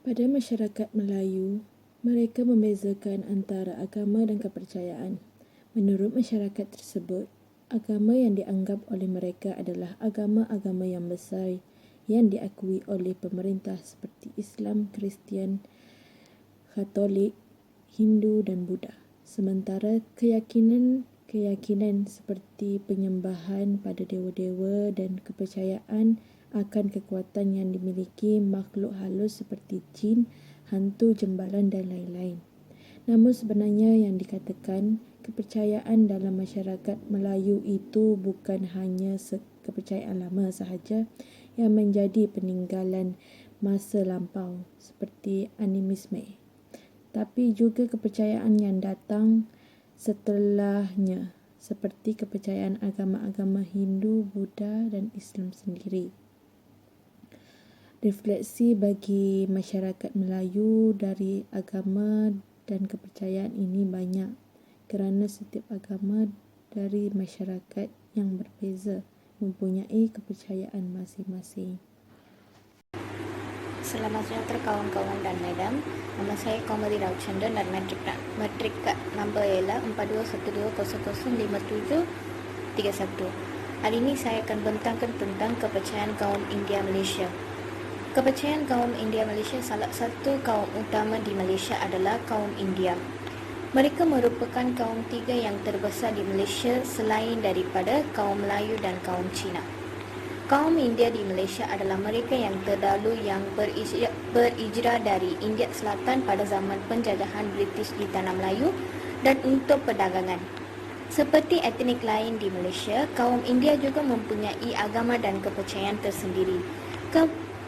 Pada masyarakat Melayu, mereka membezakan antara agama dan kepercayaan. Menurut masyarakat tersebut, agama yang dianggap oleh mereka adalah agama-agama yang besar yang diakui oleh pemerintah seperti Islam, Kristian, Katolik, Hindu dan Buddha. Sementara keyakinan seperti penyembahan pada dewa-dewa dan kepercayaan akan kekuatan yang dimiliki makhluk halus seperti jin, hantu, jembalan dan lain-lain. Namun sebenarnya yang dikatakan kepercayaan dalam masyarakat Melayu itu bukan hanya kepercayaan lama sahaja yang menjadi peninggalan masa lampau seperti animisme, tapi juga kepercayaan yang datang setelahnya seperti kepercayaan agama-agama Hindu, Buddha dan Islam sendiri. Refleksi bagi masyarakat Melayu dari agama dan kepercayaan ini banyak kerana setiap agama dari masyarakat yang berbeza mempunyai kepercayaan masing-masing. Selamat sejahtera kawan-kawan dan madam. Nama saya Komari Rauchandra dan matrik number ialah 4212005731. Hari ini saya akan bentangkan tentang kepercayaan kaum India Malaysia. Kepercayaan kaum India Malaysia, salah satu kaum utama di Malaysia adalah kaum India. Mereka merupakan kaum tiga yang terbesar di Malaysia selain daripada kaum Melayu dan kaum Cina. Kaum India di Malaysia adalah mereka yang terdahulu yang berhijrah dari India Selatan pada zaman penjajahan British di Tanah Melayu dan untuk perdagangan. Seperti etnik lain di Malaysia, kaum India juga mempunyai agama dan kepercayaan tersendiri.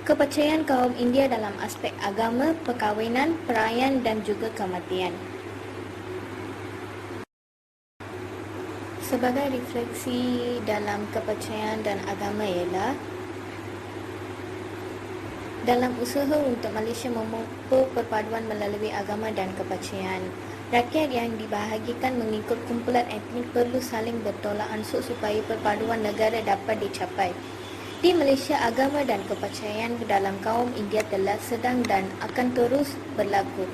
Kepercayaan kaum India dalam aspek agama, perkahwinan, perayaan dan juga kematian. Sebagai refleksi dalam kepercayaan dan agama ialah dalam usaha untuk Malaysia memupuk perpaduan melalui agama dan kepercayaan. Rakyat yang dibahagikan mengikut kumpulan etnik perlu saling bertolak ansur supaya perpaduan negara dapat dicapai. Di Malaysia, agama dan kepercayaan dalam kaum India telah sedang dan akan terus berlaku.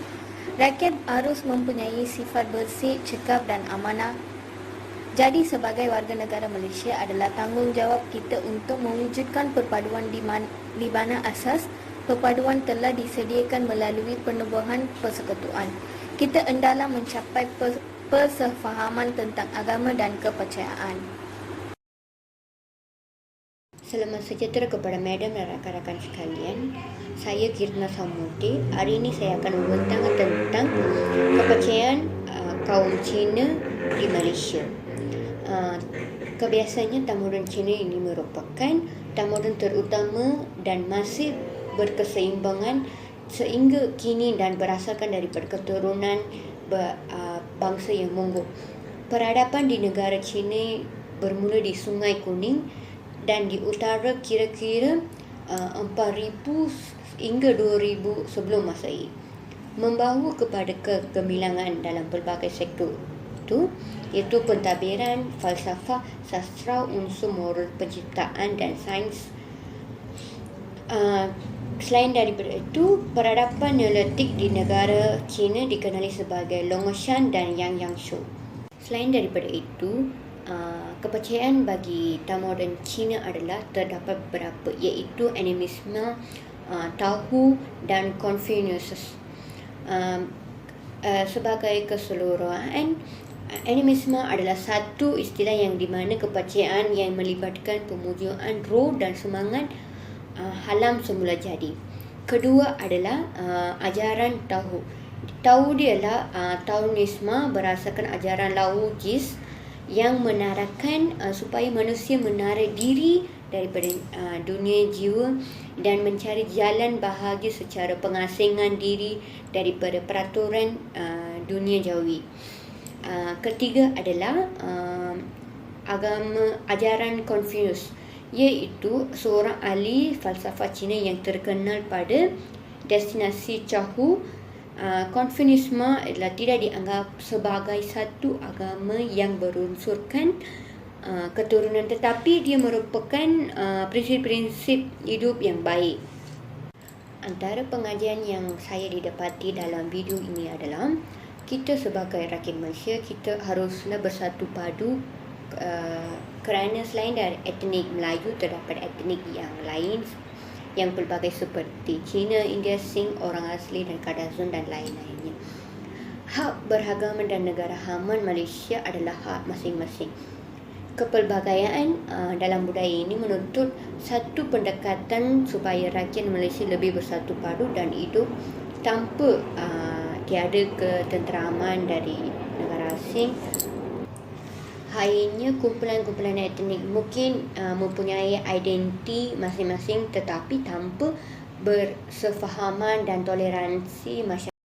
Rakyat harus mempunyai sifat bersih, cekap dan amanah. Jadi sebagai warga negara Malaysia adalah tanggungjawab kita untuk mewujudkan perpaduan di mana asas perpaduan telah disediakan melalui penubuhan persekutuan. Kita hendaklah mencapai persefahaman tentang agama dan kepercayaan. Selamat sejahtera kepada madam dan rakan-rakan sekalian. Saya Kirna Samudi. Hari ini saya akan membentangkan tentang kepercayaan kaum Cina di Malaysia. Kebiasaannya tamadun Cina ini merupakan tamadun terutama dan masih berkeseimbangan sehingga kini dan berasalkan daripada keturunan bangsa yang Mongol. Peradaban di negara Cina bermula di Sungai Kuning dan di utara kira-kira 4,000 hingga 2,000 sebelum Masehi, membawa kepada kegemilangan dalam pelbagai sektor itu, iaitu pentadbiran, falsafah, sastra, unsur moral, penciptaan dan sains. Selain daripada itu, peradaban Neolitik di negara China dikenali sebagai Longshan dan Yang Shou. Selain daripada itu, kepercayaan bagi tamadun Cina adalah terdapat beberapa, iaitu animisme, Taohu dan Confucius. Sebagai keseluruhan, animisme adalah satu istilah yang di mana kepercayaan yang melibatkan pemujaan roh dan semangat alam semula jadi. Kedua adalah ajaran Taohu. Taohu dia adalah Taoisme berdasarkan ajaran Lao Jis yang menarikkan supaya manusia menarik diri daripada dunia jiwa dan mencari jalan bahagia secara pengasingan diri daripada peraturan dunia jawi. Ketiga adalah ajaran Confucius, iaitu seorang ahli falsafah Cina yang terkenal pada destinasi Chahu. Konfusianisme adalah tidak dianggap sebagai satu agama yang berunsurkan keturunan, tetapi dia merupakan prinsip-prinsip hidup yang baik. Antara pengajian yang saya didapati dalam video ini adalah kita sebagai rakyat Malaysia, kita haruslah bersatu padu kerana selain dari etnik Melayu, terdapat etnik yang lain yang pelbagai seperti Cina, India, Sing, orang asli dan Kadazan dan lain-lainnya. Hak beragama dan negara haman Malaysia adalah hak masing-masing. Kepelbagaian dalam budaya ini menuntut satu pendekatan supaya rakyat Malaysia lebih bersatu padu dan hidup tanpa tiada ketenteraman dari negara asing. Hanya kumpulan-kumpulan etnik mungkin mempunyai identiti masing-masing tetapi tanpa bersefahaman dan toleransi masyarakat.